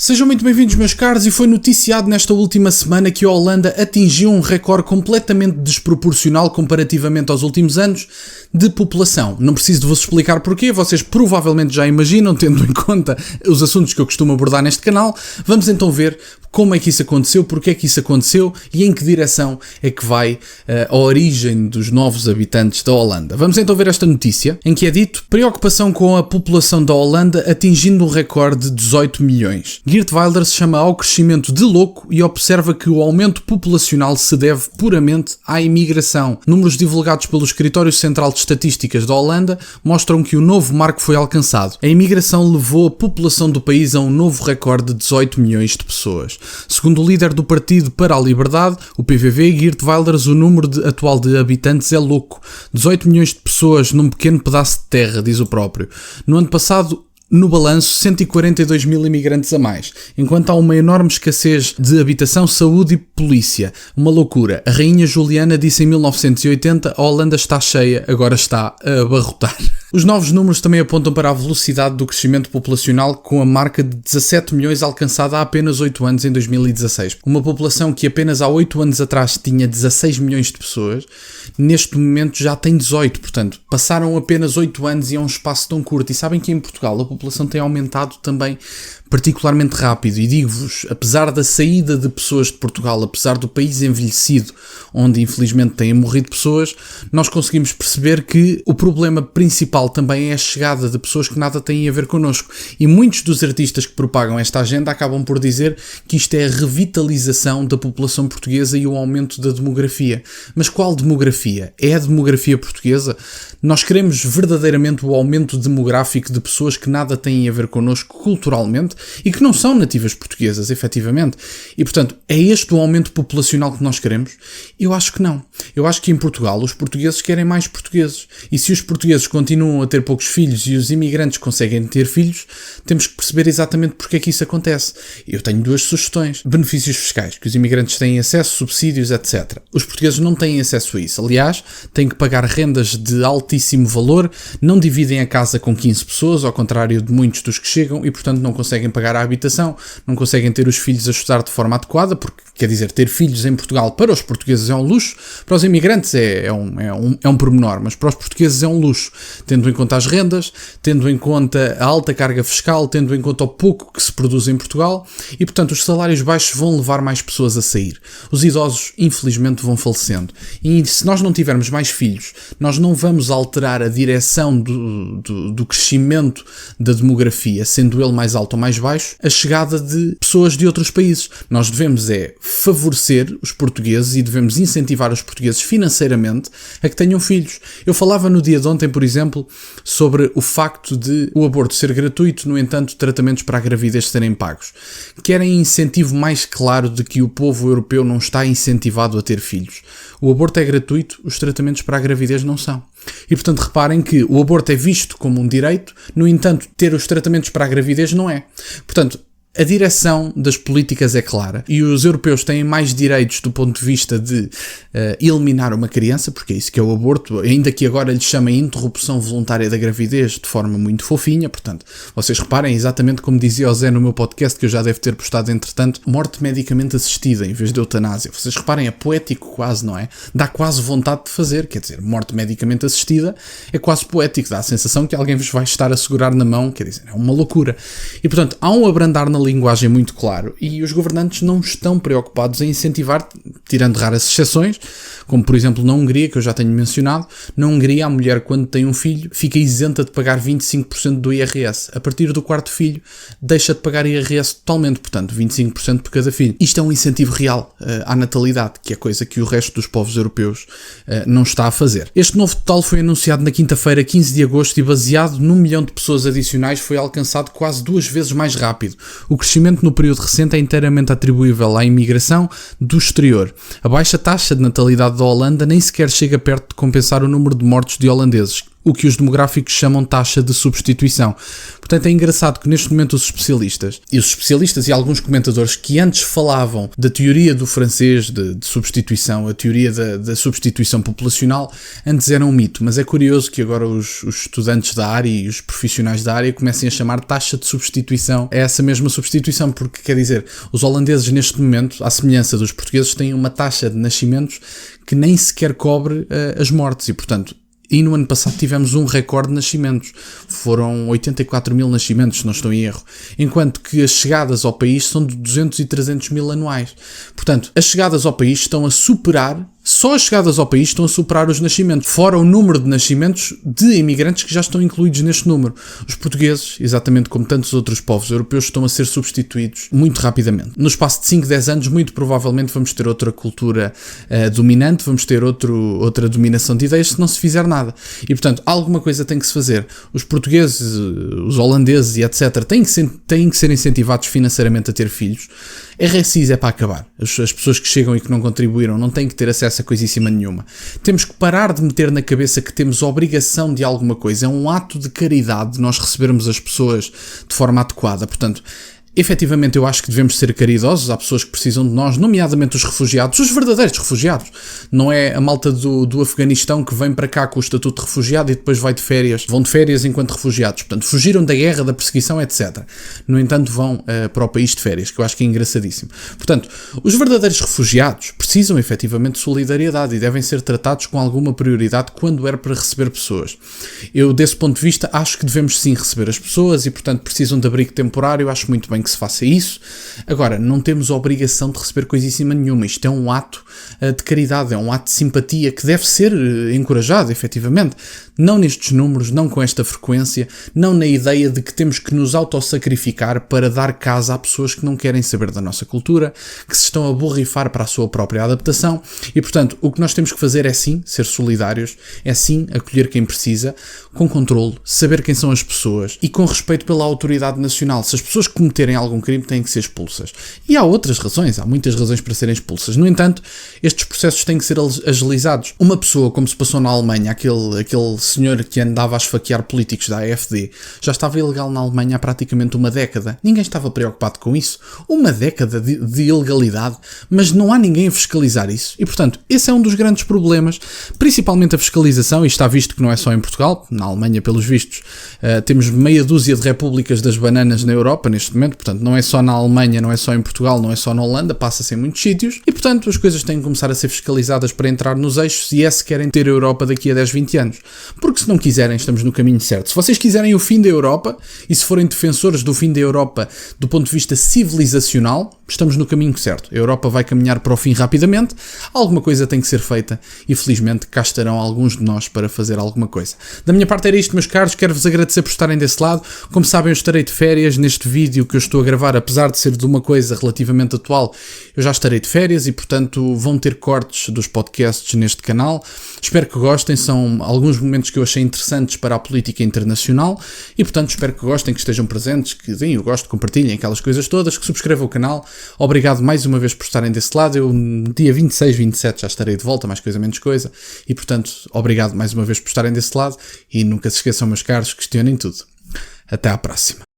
Sejam muito bem-vindos, meus caros, e foi noticiado nesta última semana que a Holanda atingiu um recorde completamente desproporcional comparativamente aos últimos anos de população. Não preciso de vos explicar porquê, vocês provavelmente já imaginam, tendo em conta os assuntos que eu costumo abordar neste canal. Vamos então ver como é que isso aconteceu, porque é que isso aconteceu e em que direção é que vai a origem dos novos habitantes da Holanda. Vamos então ver esta notícia, em que é dito: preocupação com a população da Holanda atingindo um recorde de 18 milhões. Geert Wilders chama ao crescimento de louco e observa que o aumento populacional se deve puramente à imigração. Números divulgados pelo Escritório Central de Estatísticas da Holanda mostram que o novo marco foi alcançado. A imigração levou a população do país a um novo recorde de 18 milhões de pessoas. Segundo o líder do Partido para a Liberdade, o PVV, Geert Wilders, o número atual de habitantes é louco. 18 milhões de pessoas num pequeno pedaço de terra, diz o próprio. No ano passado, no balanço, 142 mil imigrantes a mais, enquanto há uma enorme escassez de habitação, saúde e polícia. Uma loucura. A rainha Juliana disse em 1980: a Holanda está cheia, agora está a abarrotar. Os novos números também apontam para a velocidade do crescimento populacional, com a marca de 17 milhões alcançada há apenas 8 anos em 2016. Uma população que apenas há 8 anos atrás tinha 16 milhões de pessoas, neste momento já tem 18, portanto, passaram apenas 8 anos e é um espaço tão curto. E sabem que em Portugal a população tem aumentado também particularmente rápido, e digo-vos, apesar da saída de pessoas de Portugal, apesar do país envelhecido, onde infelizmente têm morrido pessoas, nós conseguimos perceber que o problema principal também é a chegada de pessoas que nada têm a ver connosco, e muitos dos artistas que propagam esta agenda acabam por dizer que isto é a revitalização da população portuguesa e o aumento da demografia. Mas qual demografia? É a demografia portuguesa? Nós queremos verdadeiramente o aumento demográfico de pessoas que nada têm a ver connosco culturalmente e que não são nativas portuguesas, efetivamente. E, portanto, é este o aumento populacional que nós queremos? Eu acho que não. Eu acho que em Portugal os portugueses querem mais portugueses. E se os portugueses continuam a ter poucos filhos e os imigrantes conseguem ter filhos, temos que perceber exatamente porque é que isso acontece. Eu tenho 2 sugestões. Benefícios fiscais, que os imigrantes têm acesso, subsídios, etc. Os portugueses não têm acesso a isso. Aliás, têm que pagar rendas de altíssimo valor, não dividem a casa com 15 pessoas, ao contrário de muitos dos que chegam, e, portanto, não conseguem pagar a habitação, não conseguem ter os filhos a estudar de forma adequada, porque, quer dizer, ter filhos em Portugal para os portugueses é um luxo, para os imigrantes é um pormenor, mas para os portugueses é um luxo, tendo em conta as rendas, tendo em conta a alta carga fiscal, tendo em conta o pouco que se produz em Portugal, e, portanto, os salários baixos vão levar mais pessoas a sair. Os idosos, infelizmente, vão falecendo. E se nós não tivermos mais filhos, nós não vamos alterar a direção do crescimento da demografia, sendo ele mais alto ou mais baixo, a chegada de pessoas de outros países. Nós devemos favorecer os portugueses e devemos incentivar os portugueses financeiramente a que tenham filhos. Eu falava no dia de ontem, por exemplo, sobre o facto de o aborto ser gratuito, no entanto, tratamentos para a gravidez serem pagos. Querem incentivo mais claro de que o povo europeu não está incentivado a ter filhos. O aborto é gratuito, os tratamentos para a gravidez não são. E, portanto, reparem que o aborto é visto como um direito, no entanto, ter os tratamentos para a gravidez não é. Portanto, a direção das políticas é clara e os europeus têm mais direitos do ponto de vista de eliminar uma criança, porque é isso que é o aborto, ainda que agora lhe chamem interrupção voluntária da gravidez de forma muito fofinha. Portanto, vocês reparem, exatamente como dizia o Zé no meu podcast, que eu já devo ter postado entretanto, morte medicamente assistida em vez de eutanásia. Vocês reparem, é poético quase, não é? Dá quase vontade de fazer, quer dizer, morte medicamente assistida é quase poético, dá a sensação que alguém vos vai estar a segurar na mão, quer dizer, é uma loucura. E, portanto, há um abrandar na linguagem muito claro e os governantes não estão preocupados em incentivar, tirando raras exceções, como por exemplo na Hungria, que eu já tenho mencionado. Na Hungria, a mulher, quando tem um filho, fica isenta de pagar 25% do IRS. A partir do 4º filho, deixa de pagar IRS totalmente, portanto 25% por cada filho. Isto é um incentivo real à natalidade, que é coisa que o resto dos povos europeus não está a fazer. Este novo total foi anunciado na quinta-feira, 15 de agosto, e baseado num 1 milhão de pessoas adicionais foi alcançado quase 2 vezes mais rápido. O crescimento no período recente é inteiramente atribuível à imigração do exterior. A baixa taxa de natalidade da Holanda nem sequer chega perto de compensar o número de mortos de holandeses. o que os demográficos chamam taxa de substituição. Portanto, é engraçado que neste momento os especialistas e alguns comentadores que antes falavam da teoria do francês de substituição, a teoria da substituição populacional, antes era um mito, mas é curioso que agora os estudantes da área e os profissionais da área comecem a chamar taxa de substituição a essa mesma substituição, porque quer dizer, os holandeses neste momento, à semelhança dos portugueses, têm uma taxa de nascimentos que nem sequer cobre as mortes e, portanto, e no ano passado tivemos um recorde de nascimentos. Foram 84 mil nascimentos, se não estou em erro. Enquanto que as chegadas ao país são de 200 e 300 mil anuais. Portanto, as chegadas ao país estão a superar, só as chegadas ao país estão a superar os nascimentos. Fora o número de nascimentos de imigrantes que já estão incluídos neste número. Os portugueses, exatamente como tantos outros povos europeus, estão a ser substituídos muito rapidamente. No espaço de 5, 10 anos, muito provavelmente vamos ter outra cultura dominante, vamos ter outra dominação de ideias se não se fizer nada. E, portanto, alguma coisa tem que se fazer. Os portugueses, os holandeses e etc. têm que ser incentivados financeiramente a ter filhos. RSIs é para acabar. As pessoas que chegam e que não contribuíram não têm que ter acesso a coisíssima nenhuma. Temos que parar de meter na cabeça que temos obrigação de alguma coisa. É um ato de caridade nós recebermos as pessoas de forma adequada. Portanto, efetivamente eu acho que devemos ser caridosos. Há pessoas que precisam de nós, nomeadamente os refugiados, os verdadeiros refugiados. Não é a malta do Afeganistão que vem para cá com o estatuto de refugiado e depois vão de férias enquanto refugiados. Portanto, fugiram da guerra, da perseguição, etc. No entanto, vão para o país de férias, que eu acho que é engraçadíssimo. Portanto, os verdadeiros refugiados precisam efetivamente de solidariedade e devem ser tratados com alguma prioridade quando é para receber pessoas. Eu, desse ponto de vista, acho que devemos sim receber as pessoas e, portanto, precisam de abrigo temporário. Acho muito bem que se faça isso. Agora, não temos a obrigação de receber coisíssima nenhuma. Isto é um ato de caridade, é um ato de simpatia que deve ser encorajado, efetivamente. Não nestes números, não com esta frequência, não na ideia de que temos que nos autossacrificar para dar casa a pessoas que não querem saber da nossa cultura, que se estão a borrifar para a sua própria adaptação e, portanto, o que nós temos que fazer é sim ser solidários, é sim acolher quem precisa, com controle, saber quem são as pessoas e com respeito pela autoridade nacional. Se as pessoas cometerem algum crime têm que ser expulsas. E há outras razões, há muitas razões para serem expulsas. No entanto, estes processos têm que ser agilizados. Uma pessoa, como se passou na Alemanha, aquele senhor que andava a esfaquear políticos da AfD, já estava ilegal na Alemanha há praticamente uma década. Ninguém estava preocupado com isso. Uma década de ilegalidade, mas não há ninguém a fiscalizar isso. E, portanto, esse é um dos grandes problemas, principalmente a fiscalização, e está visto que não é só em Portugal, na Alemanha, pelos vistos, temos meia dúzia de repúblicas das bananas na Europa neste momento, portanto, não é só na Alemanha, não é só em Portugal, não é só na Holanda, passa-se em muitos sítios, e, portanto, as coisas têm que começar a ser fiscalizadas para entrar nos eixos, e é se querem ter a Europa daqui a 10, 20 anos. Porque se não quiserem, estamos no caminho certo. Se vocês quiserem o fim da Europa, e se forem defensores do fim da Europa do ponto de vista civilizacional, estamos no caminho certo. A Europa vai caminhar para o fim rapidamente, alguma coisa tem que ser feita, e felizmente cá estarão alguns de nós para fazer alguma coisa. Da minha parte era isto, meus caros, quero-vos agradecer por estarem desse lado. Como sabem, eu estarei de férias neste vídeo que eu estou a gravar, apesar de ser de uma coisa relativamente atual, eu já estarei de férias e, portanto, vão ter cortes dos podcasts neste canal. Espero que gostem, são alguns momentos que eu achei interessantes para a política internacional e, portanto, espero que gostem, que estejam presentes, que deem o gosto, compartilhem aquelas coisas todas, que subscrevam o canal. Obrigado mais uma vez por estarem desse lado. Eu, dia 26, 27, já estarei de volta, mais coisa, menos coisa. E, portanto, obrigado mais uma vez por estarem desse lado e nunca se esqueçam, meus caros, questionem tudo. Até à próxima.